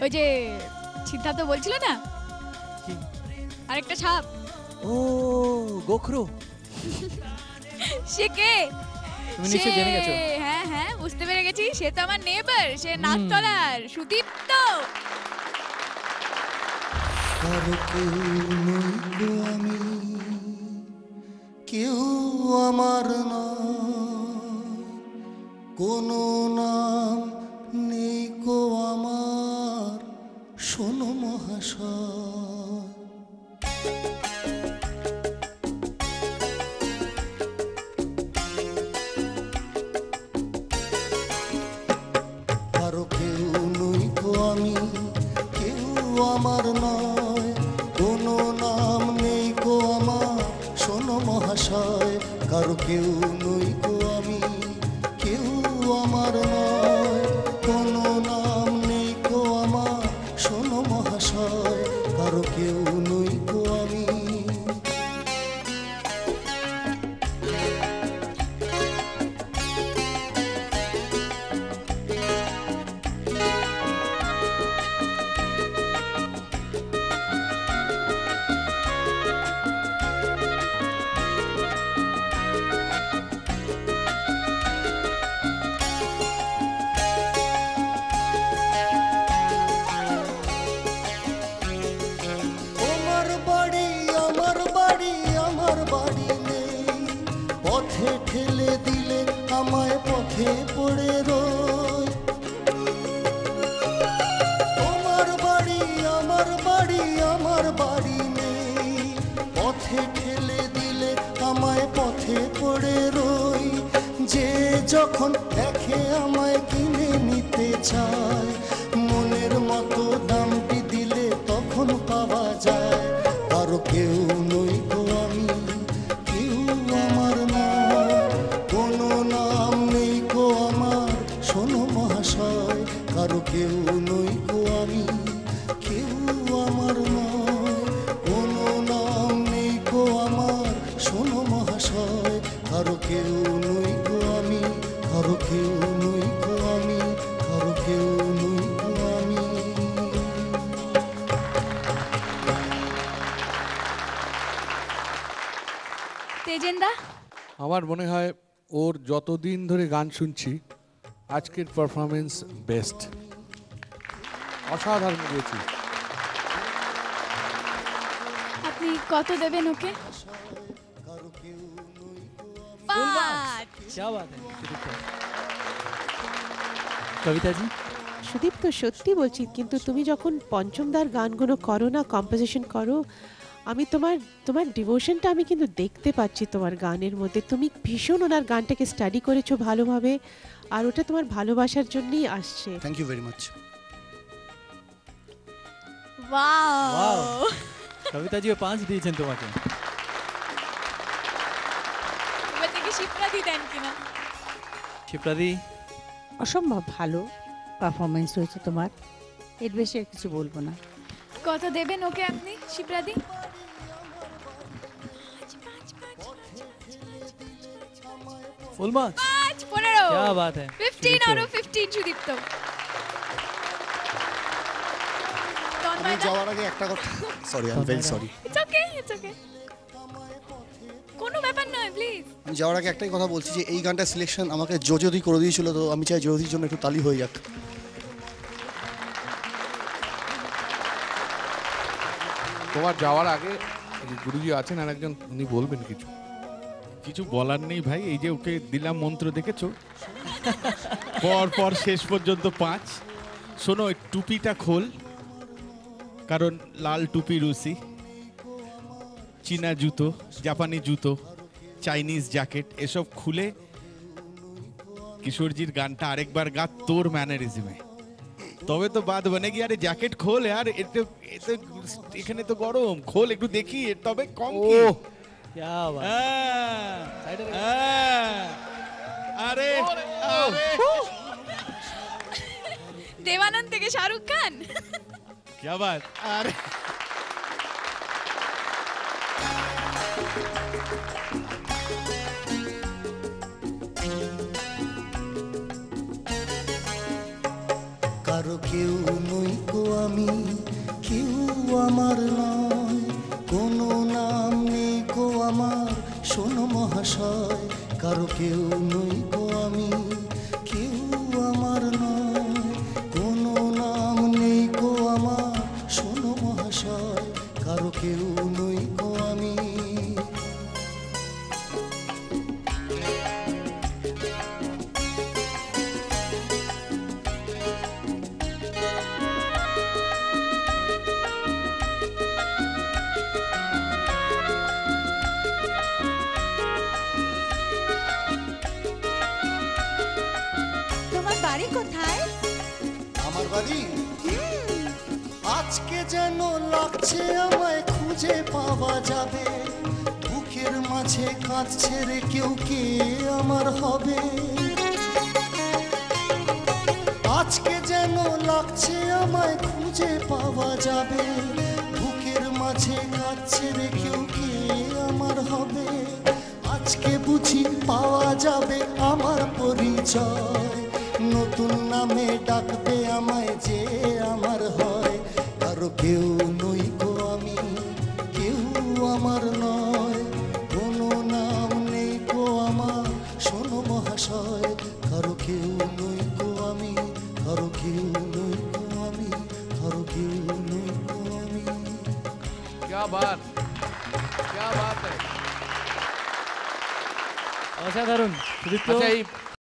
ওই যে সিদ্ধার্থ বলছিল না আরেকটা সাপ, ও গোখরো, সে কে? তুমি নিশ্চয়ই জেনে গেছো। হ্যাঁ হ্যাঁ, বুঝতে পেরে গেছি, সে তো আমার নেবার, সে নাকতলার সুদীপ্ত। কারো কেউ নই গো আমি, কেউ আমার নয়, কোনো নাম নেই গো আমার, শোনো মহাশয়। কারো কেউ নই গো আমি, কেউ আমার নয়, কোনো নাম নেই গো আমার, শোনো মহাশয়। কারো কেউ নই গো আমি, কেউ আমার নয়, কোনো নাম নেই গো আমার, শোনো মহাশয়। কারো কেউ নই গো আমি। আমার বাড়ি নেই, পথে ঠেলে দিলে আমায় পথে পড়ে রই। আমার বাড়ি নেই, পথে ঠেলে দিলে আমায় পথে পড়ে রই। যে যখন দেখে আমায় কিনে নিতে চায়, মনের মতো দামটি দিলে তখন পাওয়া যায়। কারো কেউ নই গো আমি, কেউ আমার নয়, কোনো নাম নেই গো আমার, শোনো মহাশয়। কারো কেউ নই গো আমি, কেউ আমার নয়, কোনো নাম নেই গো আমার, শোনো মহাশয়। কারো কেউ নই গো আমি, কারো কেউ নই গো আমি, কারো কেউ নই গো আমি। তেজেন্দা, আমার মনে হয় ওর যতদিন ধরে গান শুনছি আজকের পারফরমেন্স বেস্ট, অসাধারণ গেয়েছি। আপনি কত দেবেন ওকে? 5। क्या बात है কবিতাজি। সুদীপ, তো সত্যি বলছি, কিন্তু তুমি যখন পঞ্চমদার গানগুলো করো না, কম্পোজিশন করো, আমি তোমার ডিভোশনটা আমি কিন্তু দেখতে পাচ্ছি তোমার গানের মধ্যে। তুমি ভীষণ ওনার গানটাকে স্টাডি করেছো ভালোভাবে, আর ওটা তোমার ভালোবাসার জন্যই আসছে। Thank you very much. Wow, কবিতাজিও 5 দিয়েছেন তোমাকে। এবার থেকে শিপ্রাদি দেন কিনা? শিপ্রাদি, অসম্ভব ভালো পারফরমেন্স হয়েছে তোমার, এর বেশি আর কিছু বলবো না। কত দেবেন ওকে আপনি শিপ্রাদি? Full marks. 5, 15, क्या बात है 15 और 15 সুদীপ্ত। আমি যাওয়ার আগে একটা কথা, sorry I am very sorry, it's okay, it's okay, কোনো ব্যাপার নয়, প্লিজ। আমি যাওয়ার আগে একটাই কথা বলছি যে এই গানটা সিলেকশন আমাকে জোজদি করে দিয়েছিল, তো আমি চাই জোজদির জন্য একটু তালি হয়ে যাক। তোমার যাওয়ার আগে গুরুজি আছেন আর একজন, উনি বলবেন কিছু। কিছু বলার নেই ভাই, এই যে ওকে দিলাম মন্ত্র দেখেছো, পর শেষ পর্যন্ত 5। শোনো, এই টুপিটা খোল, কারণ লাল টুপি রুসি, চীনা জুতো, জাপানি জুতো, চাইনিজ জ্যাকেট, এসব খুলে কিশোরজির গানটা আরেকবার গা তোর ম্যানারিজমে, তবে তো বাদ বনেগি। আরে জ্যাকেট খোল यार, এখানে তো গরম, খোল একটু দেখি, তবে কম কি। क्या बात। আরে দেবানন্দ থেকে শাহরুখ খান। क्या बात। अरे কারো কেউ নই গো আমি, কেউ আমার নয়, কোনো নাম নেই গো আমার, শোনো মহাশয়, কারো কেউ নই গো আমি, কেউ আমার নয়, কোনো নাম নেই গো আমার, শোনো মহাশয়, কারো কেউ নই গো আমি। তোমার বাড়ি কোথায়? আমার বাড়ি আজকে যেন লাগছে আমায় খুঁজে পাওয়া যাবে, বুকের মাঝে কাঁধ ছেড়ে কেউ কে আমার হবে। আজকে যেন লাগছে আমায় খুঁজে পাওয়া যাবে, বুকের মাঝে কাঁধ ছেড়ে কেউ কে আমার হবে। আজকে বুঝি পাওয়া যাবে আমার পরিচয়, নতুন নামে ডাকবে আমায় যে আমার হয়, কারো কেউ নই গো আমি, কেউ আমার নয়, কোনো নাম নেই গো আমার, শোনো মহাশয়, কারো কেউ নই গো আমি, কারো কেউ নই গো আমি, কারো কেউ নই গো আমি। क्या बात है। অসাধারণ সুদীপ্ত। আচ্ছা এই